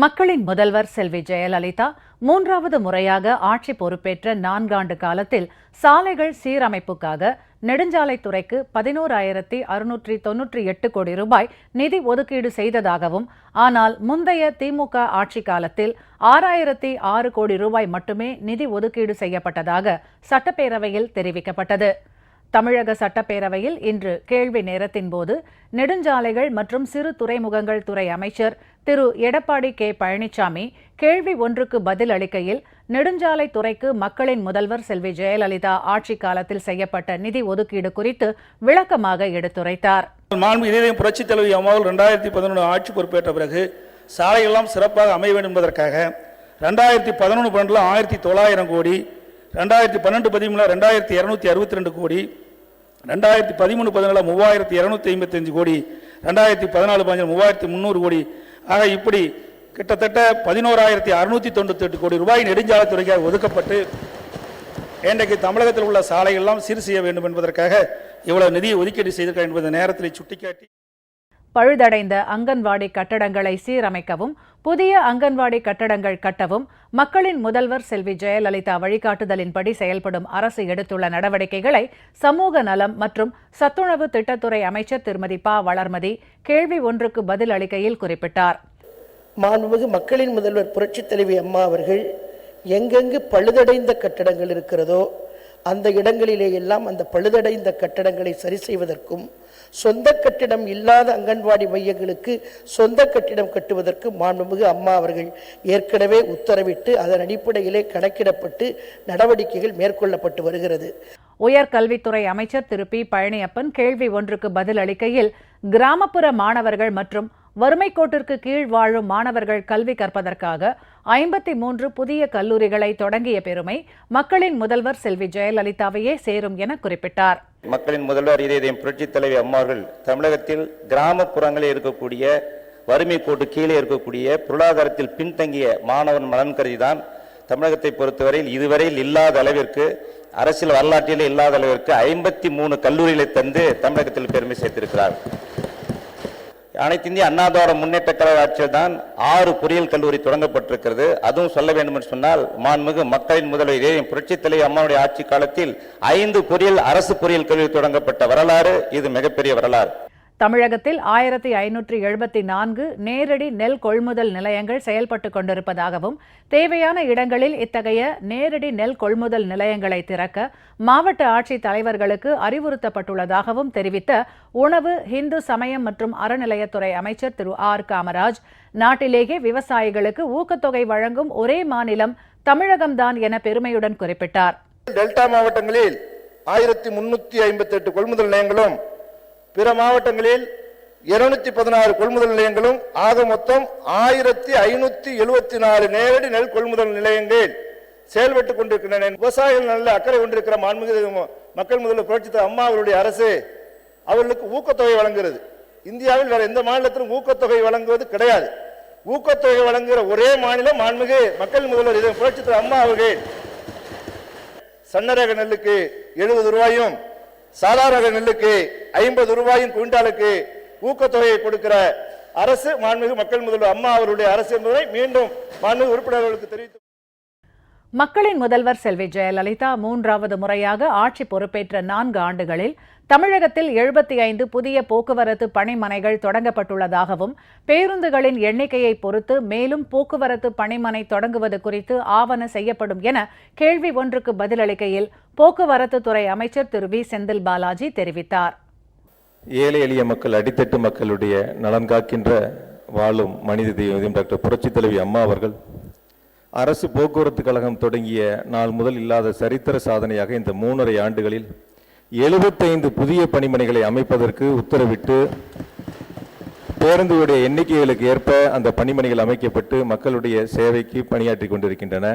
மக்களின் முதல்வர் செல்வி ஜெயலலிதா மூன்றாவது முறையாக ஆட்சி பொறுப்பேற்ற 4 ஆண்டு காலத்தில் சாலைகள் சீரமைப்புக்காக நெடுஞ்சாலைத்துறைக்கு 11,698 கோடி ரூபாய் நிதி ஒதுக்கீடு செய்ததாகவும், ஆனால் முந்தைய திமுக ஆட்சி காலத்தில் 6,006 கோடி ரூபாய் மட்டுமே நிதி ஒதுக்கீடு செய்யப்பட்டதாக சட்டப்பேரவையில் தெரிவிக்கப்பட்டது. தமிழக சட்டப்பேரவையில் இன்று கேள்வி நேரத்தின்போது நெடுஞ்சாலைகள் மற்றும் சிறு துறைமுகங்கள் துறை அமைச்சர் திரு எடப்பாடி கே பழனிசாமி கேள்வி ஒன்றுக்கு பதில் அளிக்கையில், நெடுஞ்சாலைத்துறைக்கு மக்களின் முதல்வர் செல்வி ஜெயலலிதா ஆட்சி காலத்தில் செய்யப்பட்ட நிதி ஒதுக்கீடு குறித்து விளக்கமாக எடுத்துரைத்தார். புரட்சித் தலைவி அம்மாவில் 2011 ஆட்சி பொறுப்பேற்ற பிறகு சாலையெல்லாம் சிறப்பாக அமைய வேண்டும் என்பதற்காக 2011-12 1900 கோடி, 2012-13 2262 கோடி, 2013-14 3255 கோடி, 2014-15 3300 கோடி ஆக இப்படி கிட்டத்தட்ட 11,698 கோடி ரூபாய் நெடுஞ்சாலைத்துறைக்காக ஒதுக்கப்பட்டு இன்றைக்கு தமிழகத்தில் உள்ள சாலைகளெல்லாம் சீர் செய்ய வேண்டும் என்பதற்காக இவ்வளவு நிதியை ஒதுக்கீடு செய்திருக்கிறார் என்பதை நேரத்தில் சுட்டிக்காட்டி, பழுதடைந்த அங்கன்வாடி கட்டடங்களை சீரமைக்கவும், புதிய அங்கன்வாடி கட்டடங்கள் கட்டவும் மக்களின் முதல்வர் செல்வி ஜெயலலிதா வழிகாட்டுதலின்படி செயல்படும் அரசு எடுத்துள்ள நடவடிக்கைகளை சமூக நலம் மற்றும் சத்துணவு திட்டத்துறை அமைச்சர் திருமதி ப. வளர்மதி கேள்வி ஒன்றுக்கு பதில் அளிக்கையில் குறிப்பிட்டார். மாண்புமிகு மக்களின் முதல்வர் புரட்சித் தலைவி அம்மா அவர்கள் எங்கெங்கு பழுதடைந்த கட்டடங்கள் இருக்கிறதோ அந்த இடங்களிலே எல்லாம் அந்த பழுதடைந்த கட்டடங்களை சரி செய்வதற்கும், சொந்த கட்டிடம் இல்லாத அங்கன்வாடி மையங்களுக்கு சொந்த கட்டிடம் கட்டுவதற்கு மாண்புமிகு அம்மா அவர்கள் ஏற்கனவே உத்தரவிட்டு அதன் அடிப்படையிலே கணக்கிடப்பட்டு நடவடிக்கைகள் மேற்கொள்ளப்பட்டு வருகிறது. உயர்கல்வித்துறை அமைச்சர் திரு பி. பழனியப்பன் கேள்வி ஒன்றுக்கு பதில் அளிக்கையில், கிராமப்புற மாணவர்கள் மற்றும் வறுமை கோட்டிற்கு கீழ் வாழும் மாணவர்கள் கல்வி கற்பதற்காக 53 புதிய கல்லூரிகளை தொடங்கிய பெருமை மக்களின் முதல்வர் செல்வி ஜெயலலிதாவையே சேரும் என குறிப்பிட்டார். மக்களின் முதல்வர் இதயம் புரட்சித் தலைவி அம்மார்கள் தமிழகத்தில் கிராமப்புறங்களில் இருக்கக்கூடிய வறுமை கோட்டு கீழே இருக்கக்கூடிய பொருளாதாரத்தில் பின்தங்கிய மாணவன் நலன் கருதிதான் தமிழகத்தை பொறுத்தவரையில் இதுவரையில் இல்லாத அளவிற்கு, அரசியல் வரலாற்றில் இல்லாத அளவிற்கு 53 கல்லூரிகளை தந்து தமிழகத்தில் பெருமை சேர்த்திருக்கிறார். அனைத்து இந்திய அண்ணா திராவிட முன்னேற்ற கழக ஆட்சியில் தான் 6 பொறியியல் கல்லூரி தொடங்கப்பட்டிருக்கிறது. அதுவும் சொல்ல வேண்டும் என்று சொன்னால், மாண்புமிகு மக்களின் முதல்வர் புரட்சித் தலைவி அம்மாவுடைய ஆட்சி காலத்தில் 5 அரசு பொறியியல் கல்லூரி தொடங்கப்பட்ட வரலாறு இது மிகப்பெரிய வரலாறு. தமிழகத்தில் 1574 நேரடி நெல் கொள்முதல் நிலையங்கள் செயல்பட்டுக் கொண்டிருப்பதாகவும், தேவையான இடங்களில் இத்தகைய நேரடி நெல் கொள்முதல் நிலையங்களை திறக்க மாவட்ட ஆட்சித் தலைவர்களுக்கு அறிவுறுத்தப்பட்டுள்ளதாகவும் தெரிவித்த உணவு, இந்து சமயம் மற்றும் அறநிலையத்துறை அமைச்சர் திரு ஆர். காமராஜ், நாட்டிலேயே விவசாயிகளுக்கு ஊக்கத்தொகை வழங்கும் ஒரே மாநிலம் தமிழகம்தான் என பெருமையுடன் குறிப்பிட்டார். டெல்டா மாவட்டங்களில் 1358 கொள்முதல் நிலையங்களும், பிற மாவட்டங்களில் 216 கொள்முதல் நிலையங்களும், ஆக மொத்தம் 1574 நேரடி நெல் கொள்முதல் நிலையங்கள் செயல்பட்டுக் கொண்டிருக்கின்றன. விவசாயிகள் நல்ல அக்கறை கொண்டிருக்கிற மாண்புமிகு மக்கள் முதல்வர் புரட்சித் தலைவி அம்மா அவருடைய அரசு அவர்களுக்கு ஊக்கத்தொகை வழங்குகிறது. இந்தியாவில் வேற எந்த மாநிலத்திலும் ஊக்கத்தொகை வழங்குவது கிடையாது. ஊக்கத்தொகை வழங்குகிற ஒரே மாநிலம் மாண்புமிகு மக்கள் முதல்வர் புரட்சித் தலைவி அம்மா அவர்கள். சன்னரக நெல்லுக்கு 70 ரூபாயும், சாதாரண நெல்லுக்கு 50 ரூபாயும் குவிண்டாலுக்கு ஊக்கத்தொகையை கொடுக்கிற அரசு மாண்புமிகு மக்கள் முதல்வர் அம்மா அவருடைய அரசு என்பதை மீண்டும் மாண்புமிகு உறுப்பினர்களுக்கு தெரிவித்து, மக்களின் முதல்வர் செல்வி ஜெயலலிதா மூன்றாவது முறையாக ஆட்சி பொறுப்பேற்ற 4 ஆண்டுகளில் தமிழகத்தில் 75 புதிய போக்குவரத்து பணிமனைகள் தொடங்கப்பட்டுள்ளதாகவும், பேருந்துகளின் எண்ணிக்கையை பொறுத்து மேலும் போக்குவரத்து பணிமனை தொடங்குவது குறித்து ஆவண செய்யப்படும் என கேள்வி ஒன்றுக்கு பதிலளிக்கையில் போக்குவரத்து துறை அமைச்சர் திரு வி. செந்தில் பாலாஜி தெரிவித்தார். ஏழை எளிய மக்கள், அடித்தட்டு மக்களுடைய நலன் காக்கின்ற வாழும் மனித தெய்வம் டாக்டர் புரட்சித் தலைவி அம்மா அவர்கள் அரசு போக்குவரத்து கழகம் தொடங்கிய நாள் முதல் இல்லாத சரித்திர சாதனையாக இந்த 3.5 ஆண்டுகளில் 75 புதிய பணிமனைகளை அமைப்பதற்கு உத்தரவிட்டு, பேருந்துடைய எண்ணிக்கைகளுக்கு ஏற்ப அந்த பணிமனைகள் அமைக்கப்பட்டு மக்களுடைய சேவைக்கு பணியாற்றி கொண்டிருக்கின்றன.